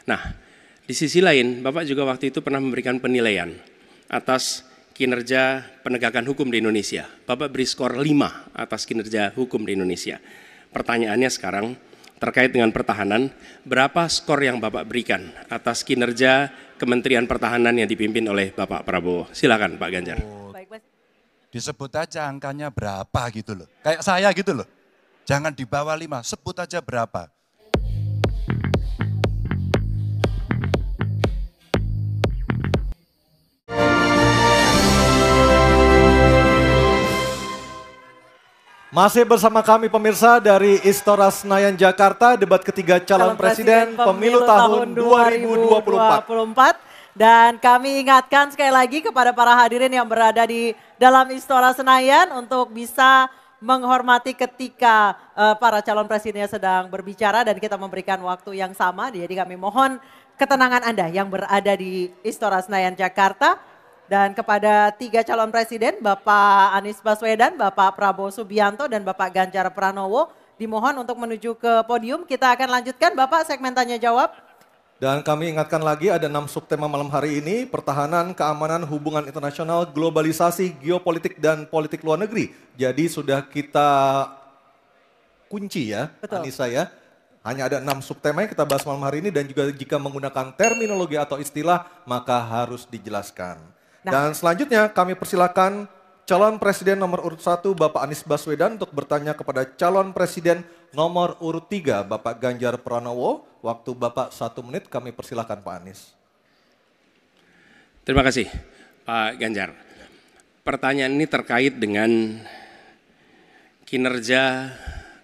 Nah, di sisi lain, Bapak juga waktu itu pernah memberikan penilaian atas kinerja penegakan hukum di Indonesia. Bapak beri skor 5 atas kinerja hukum di Indonesia. Pertanyaannya sekarang terkait dengan pertahanan, berapa skor yang Bapak berikan atas kinerja Kementerian Pertahanan yang dipimpin oleh Bapak Prabowo? Silakan Pak Ganjar. Disebut aja angkanya berapa gitu loh. Kayak saya gitu loh. Jangan di bawah 5, sebut aja berapa. Masih bersama kami pemirsa dari Istora Senayan Jakarta, debat ketiga calon presiden pemilu tahun 2024. Dan kami ingatkan sekali lagi kepada para hadirin yang berada di dalam Istora Senayan untuk bisa menghormati ketika para calon presidennya sedang berbicara dan kita memberikan waktu yang sama. Jadi kami mohon ketenangan Anda yang berada di Istora Senayan Jakarta. Dan kepada 3 calon presiden, Bapak Anies Baswedan, Bapak Prabowo Subianto, dan Bapak Ganjar Pranowo, dimohon untuk menuju ke podium. Kita akan lanjutkan Bapak segmen tanya jawab. Dan kami ingatkan lagi ada 6 subtema malam hari ini, pertahanan, keamanan, hubungan internasional, globalisasi, geopolitik, dan politik luar negeri. Jadi sudah kita kunci ya, Betul. Anissa ya. Hanya ada 6 subtema yang kita bahas malam hari ini dan juga jika menggunakan terminologi atau istilah maka harus dijelaskan. Dan selanjutnya kami persilakan calon presiden nomor urut 1 Bapak Anies Baswedan untuk bertanya kepada calon presiden nomor urut 3 Bapak Ganjar Pranowo. Waktu Bapak 1 menit, kami persilakan Pak Anies. Terima kasih Pak Ganjar. Pertanyaan ini terkait dengan kinerja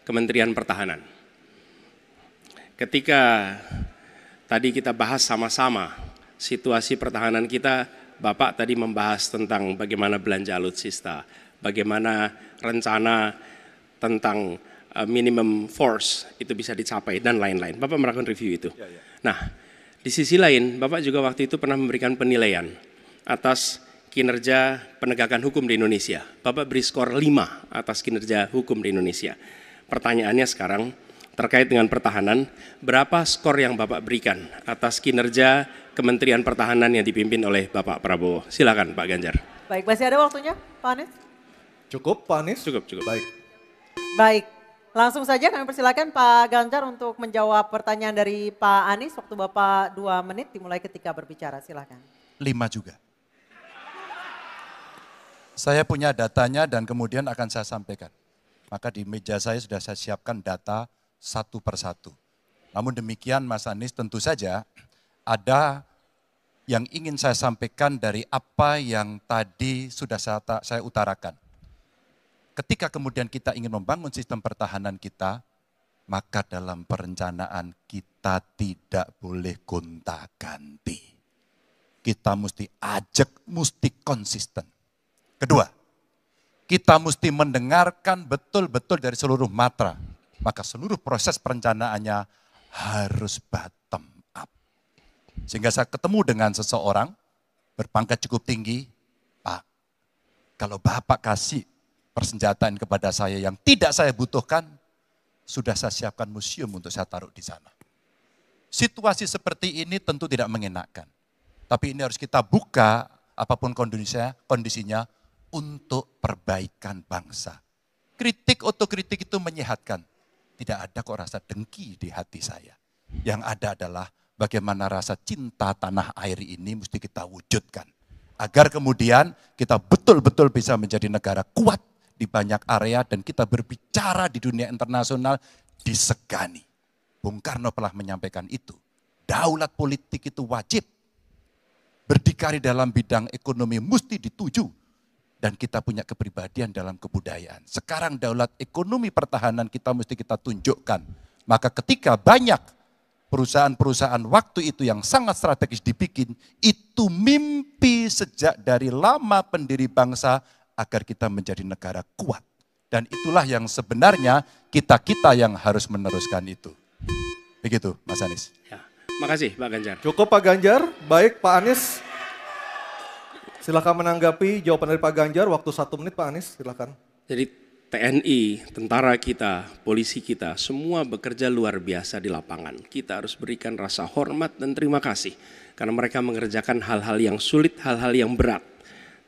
Kementerian Pertahanan. Ketika tadi kita bahas sama-sama situasi pertahanan kita, Bapak tadi membahas tentang bagaimana belanja alutsista, bagaimana rencana tentang minimum force itu bisa dicapai dan lain-lain. Bapak melakukan review itu. Nah, di sisi lain Bapak juga waktu itu pernah memberikan penilaian atas kinerja penegakan hukum di Indonesia. Bapak beri skor 5 atas kinerja hukum di Indonesia. Pertanyaannya sekarang terkait dengan pertahanan, berapa skor yang Bapak berikan atas kinerja Kementerian Pertahanan yang dipimpin oleh Bapak Prabowo? Silakan Pak Ganjar. Baik, masih ada waktunya Pak Anies? Cukup Pak Anies? Cukup. Baik, langsung saja kami persilakan Pak Ganjar untuk menjawab pertanyaan dari Pak Anies. Waktu Bapak 2 menit dimulai ketika berbicara, silakan. 5 juga. Saya punya datanya dan kemudian akan saya sampaikan. Maka di meja saya sudah saya siapkan data satu persatu. Namun demikian Mas Anies, tentu saja ada yang ingin saya sampaikan dari apa yang tadi sudah saya utarakan. Ketika kemudian kita ingin membangun sistem pertahanan kita, maka dalam perencanaan kita tidak boleh gonta-ganti. Kita mesti ajak, mesti konsisten. Kedua, kita mesti mendengarkan betul-betul dari seluruh matra. Maka seluruh proses perencanaannya harus bottom up. Sehingga saya ketemu dengan seseorang berpangkat cukup tinggi, Pak, kalau Bapak kasih persenjataan kepada saya yang tidak saya butuhkan, sudah saya siapkan museum untuk saya taruh di sana. Situasi seperti ini tentu tidak mengenakan. Tapi ini harus kita buka apapun kondisinya untuk perbaikan bangsa. Kritik, otokritik itu menyehatkan. Tidak ada kok rasa dengki di hati saya. Yang ada adalah bagaimana rasa cinta tanah air ini mesti kita wujudkan. Agar kemudian kita betul-betul bisa menjadi negara kuat di banyak area dan kita berbicara di dunia internasional disegani. Bung Karno pernah menyampaikan itu. Daulat politik itu wajib. Berdikari dalam bidang ekonomi mesti dituju. Dan kita punya kepribadian dalam kebudayaan. Sekarang daulat ekonomi pertahanan kita mesti kita tunjukkan. Maka ketika banyak perusahaan-perusahaan waktu itu yang sangat strategis dibikin, itu mimpi sejak dari lama pendiri bangsa agar kita menjadi negara kuat. Dan itulah yang sebenarnya kita-kita yang harus meneruskan itu. Begitu Mas Anies. Ya, makasih Pak Ganjar. Cukup Pak Ganjar, baik Pak Anies. Silakan menanggapi jawaban dari Pak Ganjar, waktu 1 menit Pak Anies, silakan. Jadi TNI, tentara kita, polisi kita, semua bekerja luar biasa di lapangan. Kita harus berikan rasa hormat dan terima kasih. Karena mereka mengerjakan hal-hal yang sulit, hal-hal yang berat.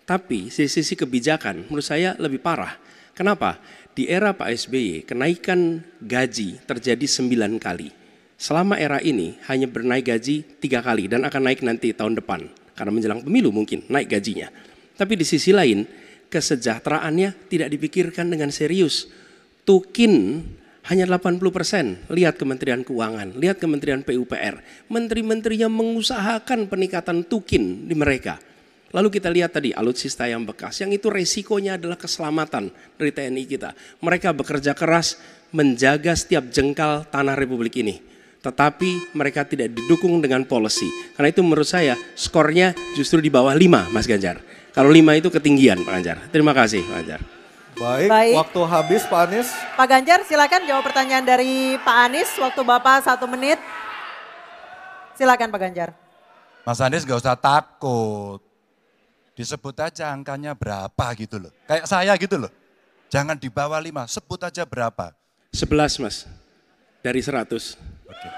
Tapi sisi kebijakan menurut saya lebih parah. Kenapa? Di era Pak SBY, kenaikan gaji terjadi 9 kali. Selama era ini hanya bernaik gaji 3 kali dan akan naik nanti tahun depan. Karena menjelang pemilu mungkin naik gajinya. Tapi di sisi lain, kesejahteraannya tidak dipikirkan dengan serius. Tukin hanya 80%. Lihat Kementerian Keuangan, lihat Kementerian PUPR. Menteri-menterinya mengusahakan peningkatan tukin di mereka. Lalu kita lihat tadi alutsista yang bekas, yang itu resikonya adalah keselamatan dari TNI kita. Mereka bekerja keras menjaga setiap jengkal tanah Republik ini. Tetapi mereka tidak didukung dengan policy. Karena itu menurut saya skornya justru di bawah 5, Mas Ganjar. Kalau 5 itu ketinggian, Pak Ganjar. Terima kasih, Pak Ganjar. Baik, waktu habis Pak Anies. Pak Ganjar silakan jawab pertanyaan dari Pak Anies. Waktu Bapak 1 menit. Silakan Pak Ganjar. Mas Anies gak usah takut. Disebut aja angkanya berapa gitu loh. Kayak saya gitu loh. Jangan di bawah 5, sebut aja berapa. 11 Mas, dari 100. Oke.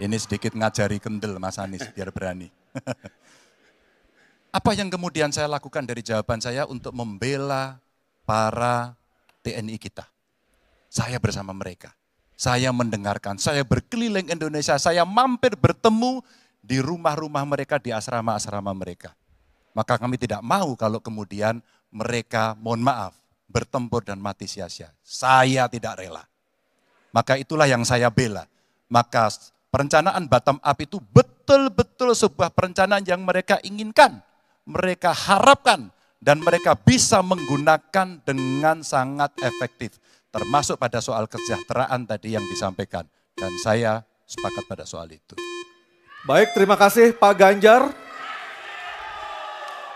Ini sedikit ngajari kendel Mas Anies biar berani. Apa yang kemudian saya lakukan dari jawaban saya untuk membela para TNI kita? Saya bersama mereka. Saya mendengarkan, saya berkeliling Indonesia, saya mampir bertemu di rumah-rumah mereka, di asrama-asrama mereka. Maka kami tidak mau kalau kemudian mereka, mohon maaf, bertempur dan mati sia-sia. Saya tidak rela. Maka itulah yang saya bela. Maka perencanaan bottom up itu betul-betul sebuah perencanaan yang mereka inginkan. Mereka harapkan dan mereka bisa menggunakan dengan sangat efektif. Termasuk pada soal kesejahteraan tadi yang disampaikan. Dan saya sepakat pada soal itu. Baik, terima kasih Pak Ganjar.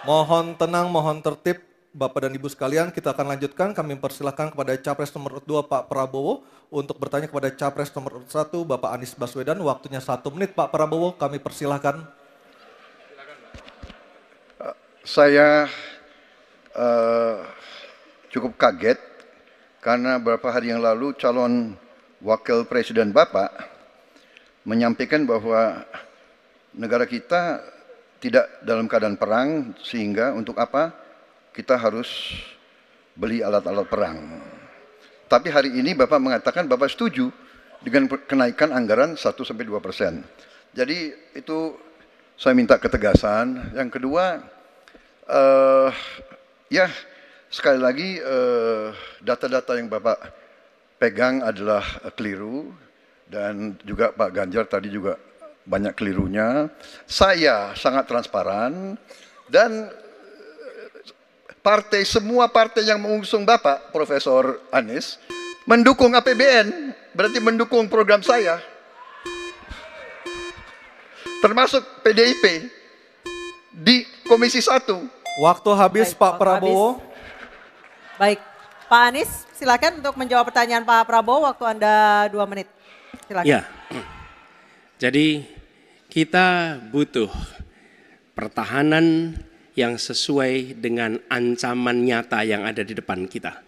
Mohon tenang, mohon tertib Bapak dan Ibu sekalian. Kita akan lanjutkan, kami persilahkan kepada Capres nomor 2 Pak Prabowo. Untuk bertanya kepada Capres nomor 1 Bapak Anies Baswedan. Waktunya 1 menit Pak Prabowo, kami persilahkan. Saya cukup kaget karena beberapa hari yang lalu calon wakil presiden Bapak menyampaikan bahwa negara kita tidak dalam keadaan perang sehingga untuk apa kita harus beli alat-alat perang. Tapi hari ini Bapak mengatakan Bapak setuju dengan kenaikan anggaran 1-2%. Jadi itu saya minta ketegasan. Yang kedua, ya sekali lagi data-data yang Bapak pegang adalah keliru dan juga Pak Ganjar tadi juga banyak kelirunya. Saya sangat transparan dan semua partai yang mengusung Bapak Profesor Anies mendukung APBN, berarti mendukung program saya. Termasuk PDIP di Komisi 1. Waktu habis. Baik, Pak Prabowo. Habis. Baik, Pak Anies silakan untuk menjawab pertanyaan Pak Prabowo, waktu Anda 2 menit. Silakan. Ya, jadi kita butuh pertahanan yang sesuai dengan ancaman nyata yang ada di depan kita.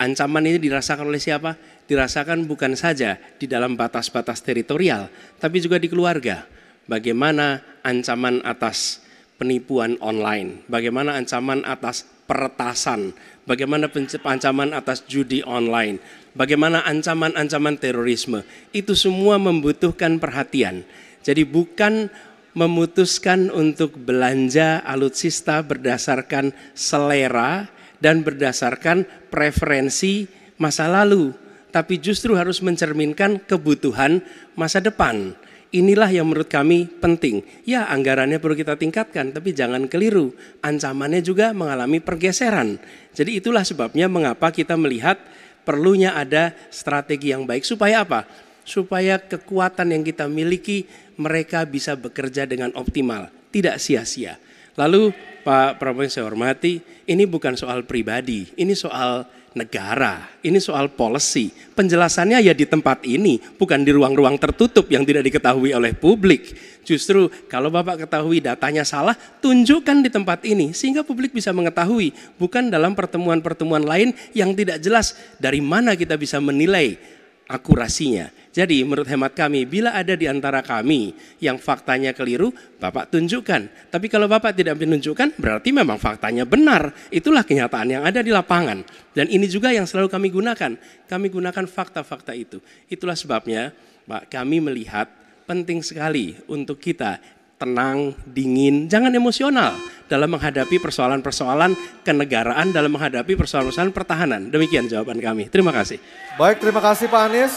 Ancaman ini dirasakan oleh siapa? Dirasakan bukan saja di dalam batas-batas teritorial, tapi juga di keluarga. Bagaimana ancaman atas penipuan online, bagaimana ancaman atas peretasan, bagaimana ancaman atas judi online, bagaimana ancaman-ancaman terorisme. Itu semua membutuhkan perhatian. Jadi bukan memutuskan untuk belanja alutsista berdasarkan selera dan berdasarkan preferensi masa lalu, tapi justru harus mencerminkan kebutuhan masa depan. Inilah yang menurut kami penting. Ya, anggarannya perlu kita tingkatkan, tapi jangan keliru. Ancamannya juga mengalami pergeseran. Jadi itulah sebabnya mengapa kita melihat perlunya ada strategi yang baik. Supaya apa? Supaya kekuatan yang kita miliki mereka bisa bekerja dengan optimal, tidak sia-sia. Lalu Pak Prabowo yang saya hormati, ini bukan soal pribadi, ini soal negara, ini soal policy. Penjelasannya ya di tempat ini, bukan di ruang-ruang tertutup yang tidak diketahui oleh publik. Justru kalau Bapak ketahui datanya salah, tunjukkan di tempat ini sehingga publik bisa mengetahui, bukan dalam pertemuan-pertemuan lain yang tidak jelas dari mana kita bisa menilai akurasinya. Jadi menurut hemat kami, bila ada di antara kami yang faktanya keliru, Bapak tunjukkan. Tapi kalau Bapak tidak menunjukkan, berarti memang faktanya benar. Itulah kenyataan yang ada di lapangan. Dan ini juga yang selalu kami gunakan. Kami gunakan fakta-fakta itu. Itulah sebabnya Pak, kami melihat penting sekali untuk kita tenang, dingin, jangan emosional dalam menghadapi persoalan-persoalan kenegaraan, dalam menghadapi persoalan-persoalan pertahanan. Demikian jawaban kami. Terima kasih. Baik, terima kasih Pak Anies.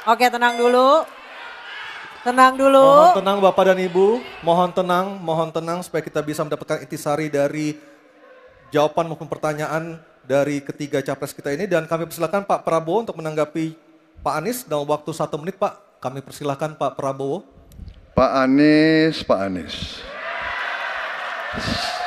Oke, tenang dulu. Tenang dulu. Mohon tenang Bapak dan Ibu, mohon tenang supaya kita bisa mendapatkan intisari dari jawaban maupun pertanyaan dari ketiga capres kita ini. Dan kami persilakan Pak Prabowo untuk menanggapi Pak Anies dalam waktu 1 menit Pak. Kami persilakan Pak Prabowo. Pak Anies.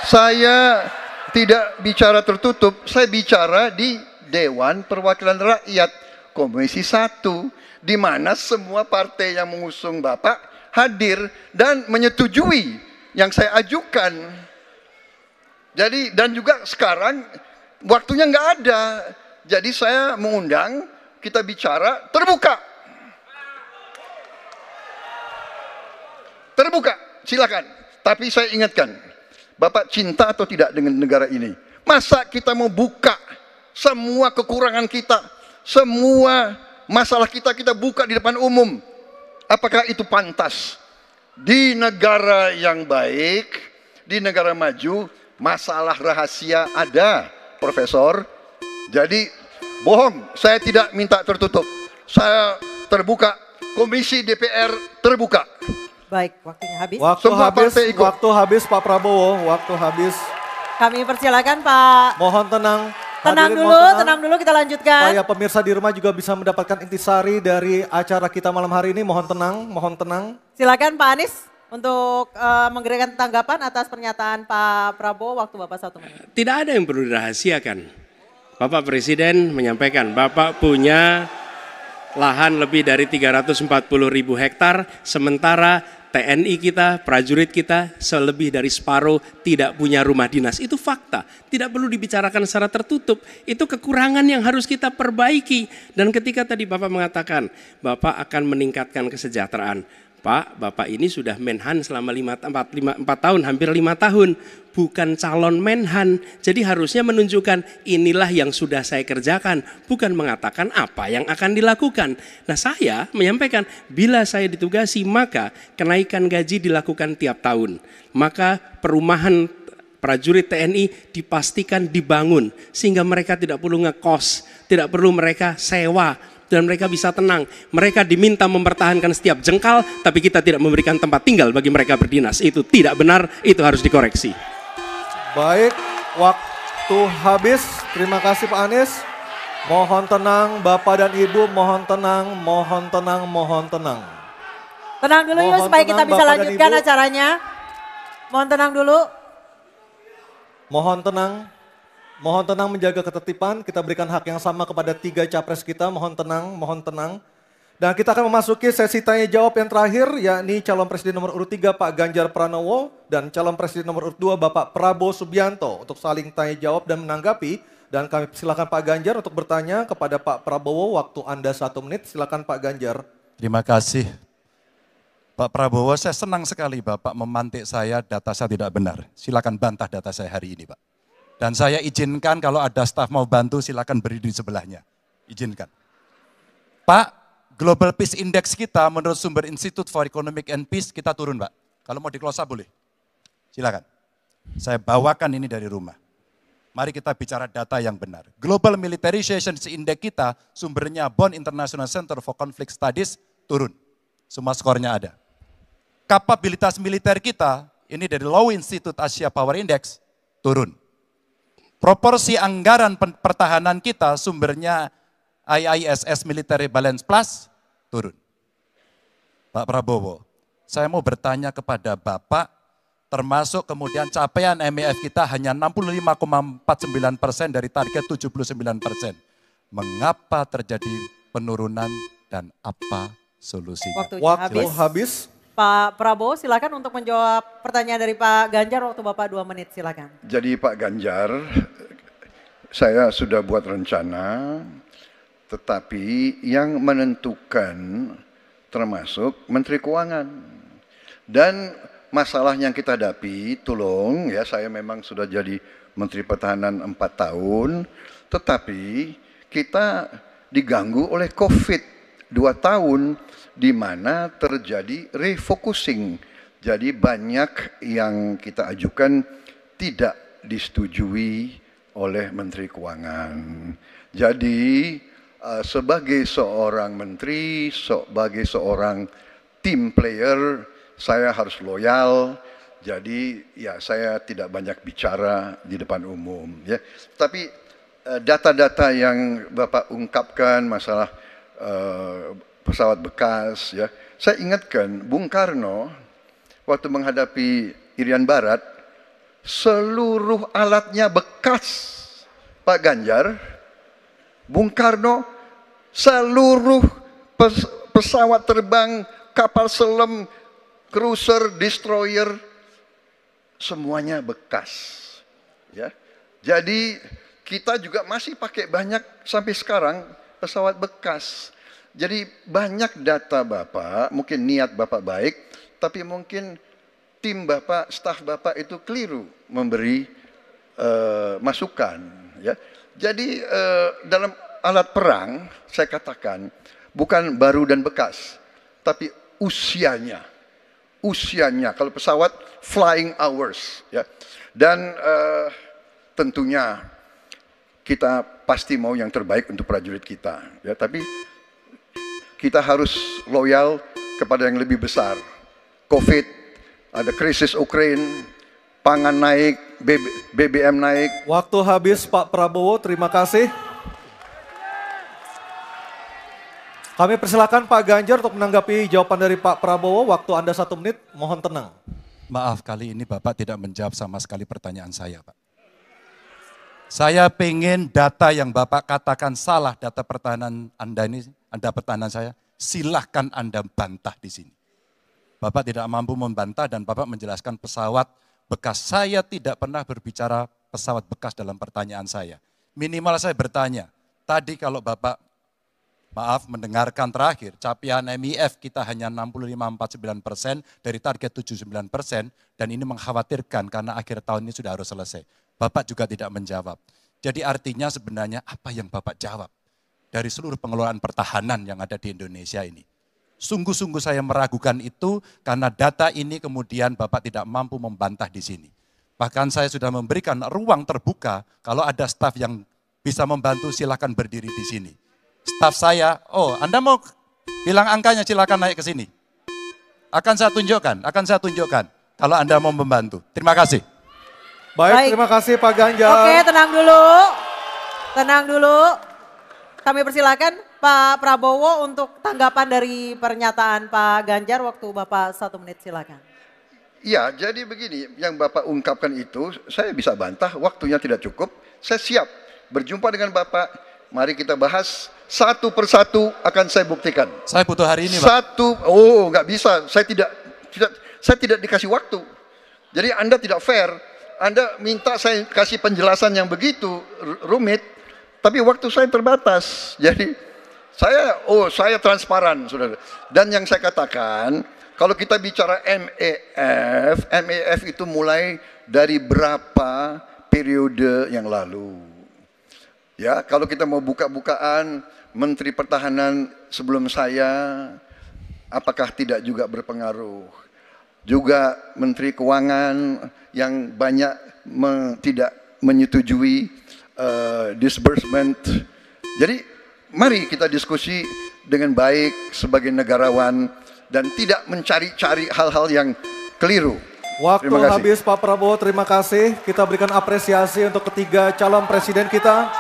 Saya tidak bicara tertutup, saya bicara di Dewan Perwakilan Rakyat Komisi 1. Di mana semua partai yang mengusung Bapak hadir dan menyetujui yang saya ajukan. Jadi dan juga sekarang waktunya nggak ada. Jadi saya mengundang kita bicara terbuka. Terbuka, silakan. Tapi saya ingatkan, Bapak cinta atau tidak dengan negara ini? Masa kita mau buka semua kekurangan kita, semua masalah kita buka di depan umum? Apakah itu pantas? Di negara yang baik, di negara maju, masalah rahasia ada, Profesor. Jadi bohong, saya tidak minta tertutup. Saya terbuka, Komisi DPR terbuka. Baik, waktunya habis. Waktu habis Pak Prabowo, waktu habis. Kami persilakan Pak. Mohon tenang. Tenang dulu, kita lanjutkan. Supaya pemirsa di rumah juga bisa mendapatkan intisari dari acara kita malam hari ini. Mohon tenang. Silakan Pak Anies untuk memberikan tanggapan atas pernyataan Pak Prabowo. Waktu Bapak 1 menit. Tidak ada yang perlu dirahasiakan. Bapak Presiden menyampaikan, Bapak punya lahan lebih dari 340.000 hektar, sementara TNI kita, prajurit kita, selebih dari separuh tidak punya rumah dinas. Itu fakta, tidak perlu dibicarakan secara tertutup. Itu kekurangan yang harus kita perbaiki. Dan ketika tadi Bapak mengatakan, Bapak akan meningkatkan kesejahteraan. Pak, Bapak ini sudah Menhan selama 4 tahun, hampir 5 tahun. Bukan calon Menhan, jadi harusnya menunjukkan inilah yang sudah saya kerjakan. Bukan mengatakan apa yang akan dilakukan. Nah saya menyampaikan, bila saya ditugasi maka kenaikan gaji dilakukan tiap tahun. Maka perumahan prajurit TNI dipastikan dibangun. Sehingga mereka tidak perlu ngekos, tidak perlu mereka sewa. Dan mereka bisa tenang. Mereka diminta mempertahankan setiap jengkal, tapi kita tidak memberikan tempat tinggal bagi mereka berdinas. Itu tidak benar, itu harus dikoreksi. Baik, waktu habis. Terima kasih Pak Anies. Mohon tenang Bapak dan Ibu, mohon tenang. Tenang dulu yuk supaya kita bisa lanjutkan acaranya. Mohon tenang dulu. Mohon tenang menjaga ketertiban, kita berikan hak yang sama kepada 3 capres kita, mohon tenang. Dan kita akan memasuki sesi tanya jawab yang terakhir, yakni calon presiden nomor urut 3 Pak Ganjar Pranowo dan calon presiden nomor urut 2 Bapak Prabowo Subianto untuk saling tanya jawab dan menanggapi. Dan kami silakan Pak Ganjar untuk bertanya kepada Pak Prabowo, waktu Anda 1 menit, silakan Pak Ganjar. Terima kasih. Pak Prabowo, saya senang sekali Bapak memantik saya, data saya tidak benar. Silakan bantah data saya hari ini Pak. Dan saya izinkan kalau ada staf mau bantu silakan berdiri di sebelahnya. Izinkan. Pak, Global Peace Index kita menurut sumber Institute for Economic and Peace kita turun Pak. Kalau mau di-close up boleh. Silakan. Saya bawakan ini dari rumah. Mari kita bicara data yang benar. Global Militarization Index kita sumbernya Bonn International Center for Conflict Studies turun. Semua skornya ada. Kapabilitas militer kita, ini dari Law Institute Asia Power Index, turun. Proporsi anggaran pertahanan kita sumbernya IISS Military Balance Plus turun. Pak Prabowo, saya mau bertanya kepada Bapak, termasuk kemudian capaian MEF kita hanya 65,49% dari target 79%. Mengapa terjadi penurunan dan apa solusinya? Waktu habis. Pak Prabowo silakan untuk menjawab pertanyaan dari Pak Ganjar, waktu Bapak 2 menit silakan. Jadi Pak Ganjar, saya sudah buat rencana, tetapi yang menentukan termasuk Menteri Keuangan. Dan masalah yang kita hadapi, tolong ya, saya memang sudah jadi Menteri Pertahanan 4 tahun, tetapi kita diganggu oleh COVID 2 tahun, di mana terjadi refocusing. Jadi banyak yang kita ajukan tidak disetujui oleh Menteri Keuangan. Jadi sebagai seorang menteri, sebagai seorang team player, saya harus loyal. Jadi ya saya tidak banyak bicara di depan umum. Ya. Tapi data-data yang Bapak ungkapkan masalah pesawat bekas, ya, saya ingatkan Bung Karno waktu menghadapi Irian Barat, seluruh alatnya bekas. Pak Ganjar, Bung Karno, seluruh pesawat terbang, kapal selam, cruiser, destroyer, semuanya bekas. Ya. Jadi kita juga masih pakai banyak sampai sekarang pesawat bekas. Jadi banyak data Bapak, mungkin niat Bapak baik, tapi mungkin tim Bapak, staf Bapak itu keliru memberi masukan. Ya. Jadi dalam alat perang, saya katakan, bukan baru dan bekas, tapi usianya. Usianya, kalau pesawat flying hours. Ya. Dan tentunya kita pasti mau yang terbaik untuk prajurit kita. Ya, tapi kita harus loyal kepada yang lebih besar. COVID, ada krisis Ukraina, pangan naik, BBM naik. Waktu habis Pak Prabowo, terima kasih. Kami persilakan Pak Ganjar untuk menanggapi jawaban dari Pak Prabowo. Waktu Anda 1 menit, mohon tenang. Maaf, kali ini Bapak tidak menjawab sama sekali pertanyaan saya, Pak. Saya pengen data yang Bapak katakan salah, data pertahanan Anda ini, Anda pertahanan saya, silahkan Anda bantah di sini. Bapak tidak mampu membantah dan Bapak menjelaskan pesawat bekas. Saya tidak pernah berbicara pesawat bekas dalam pertanyaan saya. Minimal saya bertanya, tadi kalau Bapak, maaf, mendengarkan terakhir, capaian MEF kita hanya 65,49% dari target 79%, dan ini mengkhawatirkan karena akhir tahun ini sudah harus selesai. Bapak juga tidak menjawab. Jadi artinya sebenarnya apa yang Bapak jawab dari seluruh pengelolaan pertahanan yang ada di Indonesia ini? Sungguh-sungguh saya meragukan itu karena data ini kemudian Bapak tidak mampu membantah di sini. Bahkan saya sudah memberikan ruang terbuka, kalau ada staf yang bisa membantu silakan berdiri di sini. Staf saya, oh Anda mau bilang angkanya silakan naik ke sini. Akan saya tunjukkan kalau Anda mau membantu. Terima kasih. Baik, terima kasih Pak Ganjar. Oke, tenang dulu. Tenang dulu. Kami persilakan Pak Prabowo untuk tanggapan dari pernyataan Pak Ganjar. Waktu Bapak 1 menit silakan. Ya, jadi begini, yang Bapak ungkapkan itu saya bisa bantah, waktunya tidak cukup. Saya siap berjumpa dengan Bapak. Mari kita bahas satu persatu, akan saya buktikan. Saya butuh hari ini, Pak. Nggak bisa. Saya tidak dikasih waktu. Jadi Anda tidak fair. Anda minta saya kasih penjelasan yang begitu rumit, tapi waktu saya terbatas. Jadi saya transparan, saudara. Dan yang saya katakan, kalau kita bicara MEF itu mulai dari berapa periode yang lalu. Ya, kalau kita mau buka-bukaan, Menteri Pertahanan sebelum saya, apakah tidak juga berpengaruh? Juga Menteri Keuangan yang banyak tidak menyetujui disbursement. Jadi mari kita diskusi dengan baik sebagai negarawan dan tidak mencari-cari hal-hal yang keliru. Waktu habis Pak Prabowo, terima kasih. Kita berikan apresiasi untuk ketiga calon presiden kita.